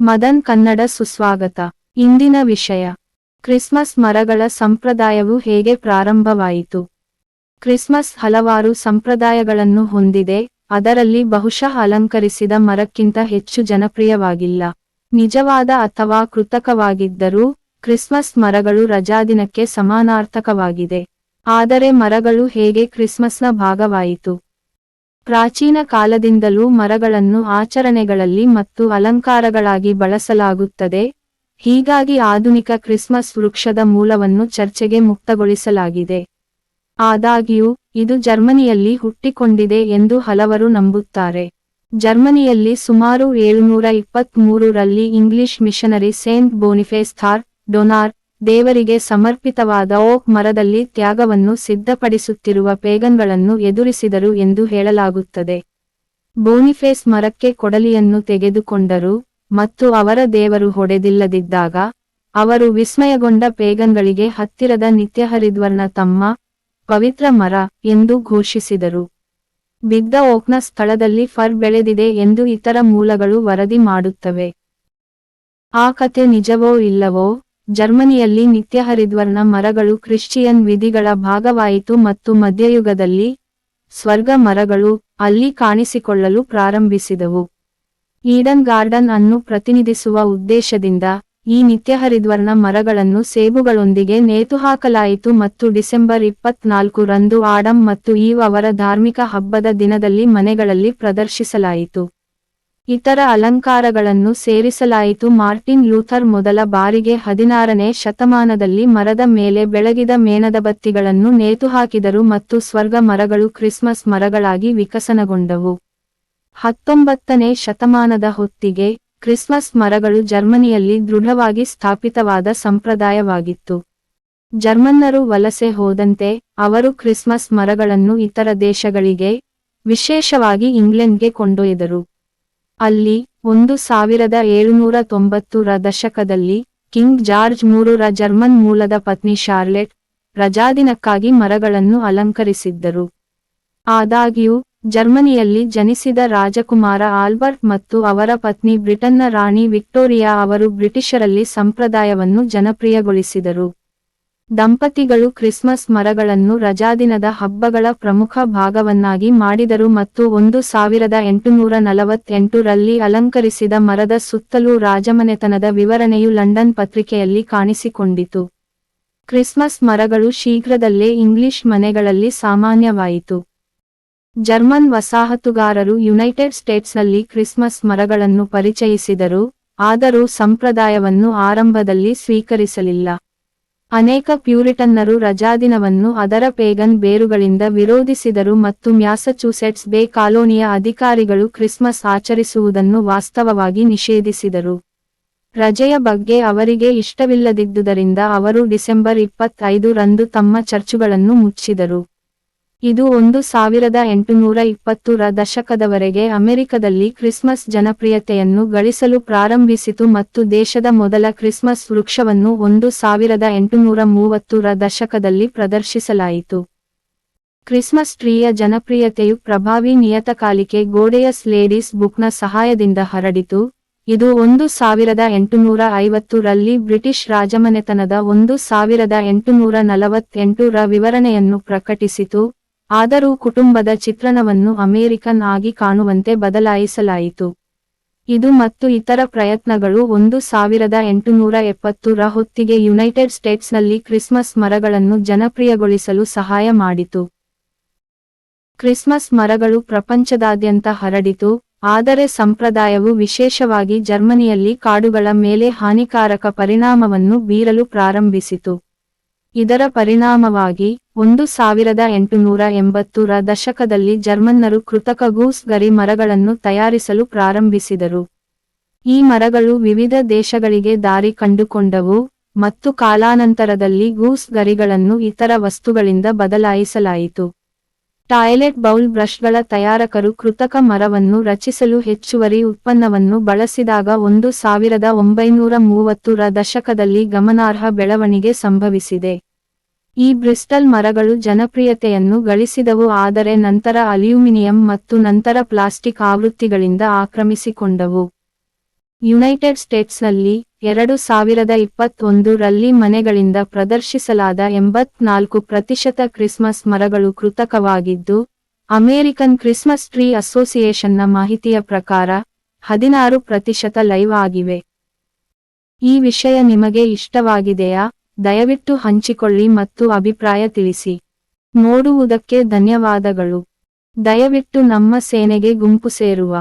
ಮದನ್ ಕನ್ನಡ ಸುಸ್ವಾಗತ. ಇಂದಿನ ವಿಷಯ ಕ್ರಿಸ್ಮಸ್ ಮರಗಳ ಸಂಪ್ರದಾಯವು ಹೇಗೆ ಪ್ರಾರಂಭವಾಯಿತು. ಕ್ರಿಸ್ಮಸ್ ಹಲವಾರು ಸಂಪ್ರದಾಯಗಳನ್ನು ಹೊಂದಿದೆ, ಅದರಲ್ಲಿ ಬಹುಶಃ ಅಲಂಕರಿಸಿದ ಮರಕ್ಕಿಂತ ಹೆಚ್ಚು ಜನಪ್ರಿಯವಾಗಿಲ್ಲ. ನಿಜವಾದ ಅಥವಾ ಕೃತಕವಾಗಿದ್ದರೂ ಕ್ರಿಸ್ಮಸ್ ಮರಗಳು ರಜಾದಿನಕ್ಕೆ ಸಮಾನಾರ್ಥಕವಾಗಿದೆ. ಆದರೆ ಮರಗಳು ಹೇಗೆ ಕ್ರಿಸ್ಮಸ್ನ ಭಾಗವಾಯಿತು. ಪ್ರಾಚೀನ ಕಾಲದಿಂದಲೂ ಮರಗಳನ್ನು ಆಚರಣೆಗಳಲ್ಲಿ ಮತ್ತು ಅಲಂಕಾರಗಳಾಗಿ ಬಳಸಲಾಗುತ್ತದೆ, ಹೀಗಾಗಿ ಆಧುನಿಕ ಕ್ರಿಸ್ಮಸ್ ವೃಕ್ಷದ ಮೂಲವನ್ನು ಚರ್ಚೆಗೆ ಮುಕ್ತಗೊಳಿಸಲಾಗಿದೆ. ಆದಾಗ್ಯೂ ಇದು ಜರ್ಮನಿಯಲ್ಲಿ ಹುಟ್ಟಿಕೊಂಡಿದೆ ಎಂದು ಹಲವರು ನಂಬುತ್ತಾರೆ. ಜರ್ಮನಿಯಲ್ಲಿ ಸುಮಾರು 723 ರಲ್ಲಿ ಇಂಗ್ಲಿಷ್ ಮಿಷನರಿ ಸೇಂಟ್ ಬೋನಿಫೇಸ್ ಥಾರ್ ಡೊನಾರ್ ದೇವರಿಗೆ ಸಮರ್ಪಿತವಾದ ಓಕ್ ಮರದಲ್ಲಿ ತ್ಯಾಗವನ್ನು ಸಿದ್ಧಪಡಿಸುತ್ತಿರುವ ಪೇಗನ್ಗಳನ್ನು ಎದುರಿಸಿದರು ಎಂದು ಹೇಳಲಾಗುತ್ತದೆ. ಬೋನಿಫೇಸ್ ಮರಕ್ಕೆ ಕೊಡಲಿಯನ್ನು ತೆಗೆದುಕೊಂಡರು ಮತ್ತು ಅವರ ದೇವರು ಹೊಡೆದಿಲ್ಲದಿದ್ದಾಗ ಅವರು ವಿಸ್ಮಯಗೊಂಡ ಪೇಗನ್ಗಳಿಗೆ ಹತ್ತಿರದ ನಿತ್ಯಹರಿದ್ವರ್ನ ತಮ್ಮ ಪವಿತ್ರ ಮರ ಎಂದು ಘೋಷಿಸಿದರು. ಬಿದ್ದ ಓಕ್ನ ಸ್ಥಳದಲ್ಲಿ ಫರ್ ಬೆಳೆದಿದೆ ಎಂದು ಇತರ ಮೂಲಗಳು ವರದಿ ಮಾಡುತ್ತವೆ. ಆ ಕಥೆ ನಿಜವೋ ಇಲ್ಲವೋ, ಜರ್ಮನಿಯಲ್ಲಿ ನಿತ್ಯಹರಿದ್ವರ್ನ ಮರಗಳು ಕ್ರಿಶ್ಚಿಯನ್ ವಿಧಿಗಳ ಭಾಗವಾಯಿತು ಮತ್ತು ಮಧ್ಯಯುಗದಲ್ಲಿ ಸ್ವರ್ಗ ಮರಗಳು ಅಲ್ಲಿ ಕಾಣಿಸಿಕೊಳ್ಳಲು ಪ್ರಾರಂಭಿಸಿದವು. ಈಡನ್ ಗಾರ್ಡನ್ ಅನ್ನು ಪ್ರತಿನಿಧಿಸುವ ಉದ್ದೇಶದಿಂದ ಈ ನಿತ್ಯಹರಿದ್ವರ್ನ ಮರಗಳನ್ನು ಸೇಬುಗಳೊಂದಿಗೆ ನೇತುಹಾಕಲಾಯಿತು ಮತ್ತು ಡಿಸೆಂಬರ್ 24 ರಂದು ಆಡಮ್ ಮತ್ತು ಈವ್ ಅವರ ಧಾರ್ಮಿಕ ಹಬ್ಬದ ದಿನದಲ್ಲಿ ಮನೆಗಳಲ್ಲಿ ಪ್ರದರ್ಶಿಸಲಾಯಿತು. ಇತರ ಅಲಂಕಾರಗಳನ್ನು ಸೇರಿಸಲಾಯಿತು. ಮಾರ್ಟಿನ್ ಲೂಥರ್ ಮೊದಲ ಬಾರಿಗೆ 16ನೇ ಶತಮಾನದಲ್ಲಿ ಮರದ ಮೇಲೆ ಬೆಳಗಿದ ಮೇಣದಬತ್ತಿಗಳನ್ನು ನೇತುಹಾಕಿದರು ಮತ್ತು ಸ್ವರ್ಗ ಮರಗಳು ಕ್ರಿಸ್ಮಸ್ ಮರಗಳಾಗಿ ವಿಕಸನಗೊಂಡವು. 19ನೇ ಶತಮಾನದ ಹೊತ್ತಿಗೆ ಕ್ರಿಸ್ಮಸ್ ಮರಗಳು ಜರ್ಮನಿಯಲ್ಲಿ ದೃಢವಾಗಿ ಸ್ಥಾಪಿತವಾದ ಸಂಪ್ರದಾಯವಾಗಿತ್ತು. ಜರ್ಮನ್ನರು ವಲಸೆ ಹೋದಂತೆ ಅವರು ಕ್ರಿಸ್ಮಸ್ ಮರಗಳನ್ನು ಇತರ ದೇಶಗಳಿಗೆ, ವಿಶೇಷವಾಗಿ ಇಂಗ್ಲೆಂಡ್ಗೆ ಕೊಂಡೊಯ್ದರು. ಅಲ್ಲಿ 1790 ರ ದಶಕದಲ್ಲಿ ಕಿಂಗ್ ಜಾರ್ಜ್ III ರ ಜರ್ಮನ್ ಮೂಲದ ಪತ್ನಿ ಶಾರ್ಲೆಟ್ ರಜಾದಿನಕ್ಕಾಗಿ ಮರಗಳನ್ನು ಅಲಂಕರಿಸಿದ್ದರು. ಆದಾಗ್ಯೂ ಜರ್ಮನಿಯಲ್ಲಿ ಜನಿಸಿದ ರಾಜಕುಮಾರ ಆಲ್ಬರ್ಟ್ ಮತ್ತು ಅವರ ಪತ್ನಿ ಬ್ರಿಟನ್ನ ರಾಣಿ ವಿಕ್ಟೋರಿಯಾ ಅವರು ಬ್ರಿಟಿಷರಲ್ಲಿ ಸಂಪ್ರದಾಯವನ್ನು ಜನಪ್ರಿಯಗೊಳಿಸಿದರು. ದಂಪತಿಗಳು ಕ್ರಿಸ್ಮಸ್ ಮರಗಳನ್ನು ರಜಾದಿನದ ಹಬ್ಬಗಳ ಪ್ರಮುಖ ಭಾಗವನ್ನಾಗಿ ಮಾಡಿದರು ಮತ್ತು 1848 ರಲ್ಲಿ ಅಲಂಕರಿಸಿದ ಮರದ ಸುತ್ತಲೂ ರಾಜಮನೆತನದ ವಿವರಣೆಯು ಲಂಡನ್ ಪತ್ರಿಕೆಯಲ್ಲಿ ಕಾಣಿಸಿಕೊಂಡಿತು. ಕ್ರಿಸ್ಮಸ್ ಮರಗಳು ಶೀಘ್ರದಲ್ಲೇ ಇಂಗ್ಲಿಷ್ ಮನೆಗಳಲ್ಲಿ ಸಾಮಾನ್ಯವಾಯಿತು. ಜರ್ಮನ್ ವಸಾಹತುಗಾರರು ಯುನೈಟೆಡ್ ಸ್ಟೇಟ್ಸ್ನಲ್ಲಿ ಕ್ರಿಸ್ಮಸ್ ಮರಗಳನ್ನು ಪರಿಚಯಿಸಿದರು, ಆದರೂ ಸಂಪ್ರದಾಯವನ್ನು ಆರಂಭದಲ್ಲಿ ಸ್ವೀಕರಿಸಲಿಲ್ಲ. ಅನೇಕ ಪ್ಯೂರಿಟನ್ನರು ರಜಾದಿನವನ್ನು ಅದರ ಪೇಗನ್ ಬೇರುಗಳಿಂದ ವಿರೋಧಿಸಿದರು ಮತ್ತು ಮ್ಯಾಸಚೂಸೆಟ್ಸ್ ಬೇ ಕಾಲೋನಿಯ ಅಧಿಕಾರಿಗಳು ಕ್ರಿಸ್ಮಸ್ ಆಚರಿಸುವುದನ್ನು ವಾಸ್ತವವಾಗಿ ನಿಷೇಧಿಸಿದರು. ರಜೆಯ ಬಗ್ಗೆ ಅವರಿಗೆ ಇಷ್ಟವಿಲ್ಲದಿದ್ದುದರಿಂದ ಅವರು ಡಿಸೆಂಬರ್ 25 ರಂದು ತಮ್ಮ ಚರ್ಚುಗಳನ್ನು ಮುಚ್ಚಿದರು. ಇದು 1820 ರ ದಶಕದವರೆಗೆ ಅಮೆರಿಕದಲ್ಲಿ ಕ್ರಿಸ್ಮಸ್ ಜನಪ್ರಿಯತೆಯನ್ನು ಗಳಿಸಲು ಪ್ರಾರಂಭಿಸಿತು ಮತ್ತು ದೇಶದ ಮೊದಲ ಕ್ರಿಸ್ಮಸ್ ವೃಕ್ಷವನ್ನು 1830 ರ ದಶಕದಲ್ಲಿ ಪ್ರದರ್ಶಿಸಲಾಯಿತು. ಕ್ರಿಸ್ಮಸ್ ಟ್ರೀಯ ಜನಪ್ರಿಯತೆಯು ಪ್ರಭಾವಿ ನಿಯತಕಾಲಿಕೆ ಗೋಡೆಯಸ್ ಲೇಡೀಸ್ ಬುಕ್ನ ಸಹಾಯದಿಂದ ಹರಡಿತು. ಇದು 1850 ರಲ್ಲಿ ಬ್ರಿಟಿಷ್ ರಾಜಮನೆತನದ 1848 ರ ವಿವರಣೆಯನ್ನು ಪ್ರಕಟಿಸಿತು, ಆದರೂ ಕುಟುಂಬದ ಚಿತ್ರಣವನ್ನು ಅಮೇರಿಕನ್ ಆಗಿ ಕಾಣುವಂತೆ ಬದಲಾಯಿಸಲಾಯಿತು. ಇದು ಮತ್ತು ಇತರ ಪ್ರಯತ್ನಗಳು 1870 ರ ಹೊತ್ತಿಗೆ ಯುನೈಟೆಡ್ ಸ್ಟೇಟ್ಸ್ನಲ್ಲಿ ಕ್ರಿಸ್ಮಸ್ ಮರಗಳನ್ನು ಜನಪ್ರಿಯಗೊಳಿಸಲು ಸಹಾಯ ಮಾಡಿತು. ಕ್ರಿಸ್ಮಸ್ ಮರಗಳು ಪ್ರಪಂಚದಾದ್ಯಂತ ಹರಡಿತು, ಆದರೆ ಸಂಪ್ರದಾಯವು ವಿಶೇಷವಾಗಿ ಜರ್ಮನಿಯಲ್ಲಿ ಕಾಡುಗಳ ಮೇಲೆ ಹಾನಿಕಾರಕ ಪರಿಣಾಮವನ್ನು ಬೀರಲು ಪ್ರಾರಂಭಿಸಿತು. ಇದರ ಪರಿಣಾಮವಾಗಿ 1880 ರ ದಶಕದಲ್ಲಿ ಜರ್ಮನ್ನರು ಕೃತಕ ಗೂಸ್ ಗರಿ ಮರಗಳನ್ನು ತಯಾರಿಸಲು ಪ್ರಾರಂಭಿಸಿದರು. ಈ ಮರಗಳು ವಿವಿಧ ದೇಶಗಳಿಗೆ ದಾರಿ ಕಂಡುಕೊಂಡವು ಮತ್ತು ಕಾಲಾನಂತರದಲ್ಲಿ ಗೂಸ್ ಗರಿಗಳನ್ನು ಇತರ ವಸ್ತುಗಳಿಂದ ಬದಲಾಯಿಸಲಾಯಿತು. ಟಾಯ್ಲೆಟ್ ಬೌಲ್ ಬ್ರಷ್ಗಳ ತಯಾರಕರು ಕೃತಕ ಮರವನ್ನು ರಚಿಸಲು ಹೆಚ್ಚುವರಿ ಉತ್ಪನ್ನವನ್ನು ಬಳಸಿದಾಗ 1930 ರ ದಶಕದಲ್ಲಿ ಗಮನಾರ್ಹ ಬೆಳವಣಿಗೆ ಸಂಭವಿಸಿದೆ. ಈ ಬ್ರಿಸ್ಟಲ್ ಮರಗಳು ಜನಪ್ರಿಯತೆಯನ್ನು ಗಳಿಸಿದವು, ಆದರೆ ನಂತರ ಅಲ್ಯೂಮಿನಿಯಂ ಮತ್ತು ನಂತರ ಪ್ಲಾಸ್ಟಿಕ್ ಆವೃತ್ತಿಗಳಿಂದ ಆಕ್ರಮಿಸಿಕೊಂಡವು. ಯುನೈಟೆಡ್ ಸ್ಟೇಟ್ಸ್ನಲ್ಲಿ 2021 ರಲ್ಲಿ ಮನೆಗಳಿಂದ ಪ್ರದರ್ಶಿಸಲಾದ 84% ಕ್ರಿಸ್ಮಸ್ ಮರಗಳು ಕೃತಕವಾಗಿದ್ದು, ಅಮೆರಿಕನ್ ಕ್ರಿಸ್ಮಸ್ ಟ್ರೀ ಅಸೋಸಿಯೇಷನ್ನ ಮಾಹಿತಿಯ ಪ್ರಕಾರ 16% ಲೈವ್ ಆಗಿವೆ. ಈ ವಿಷಯ ನಿಮಗೆ ಇಷ್ಟವಾಗಿದೆಯಾ? ದಯವಿಟ್ಟು ಹಂಚಿಕೊಳ್ಳಿ ಮತ್ತು ಅಭಿಪ್ರಾಯ ತಿಳಿಸಿ. ನೋಡುವುದಕ್ಕೆ ಧನ್ಯವಾದಗಳು. ದಯವಿಟ್ಟು ನಮ್ಮ ಸೇನೆಗೆ ಗುಂಪು ಸೇರುವ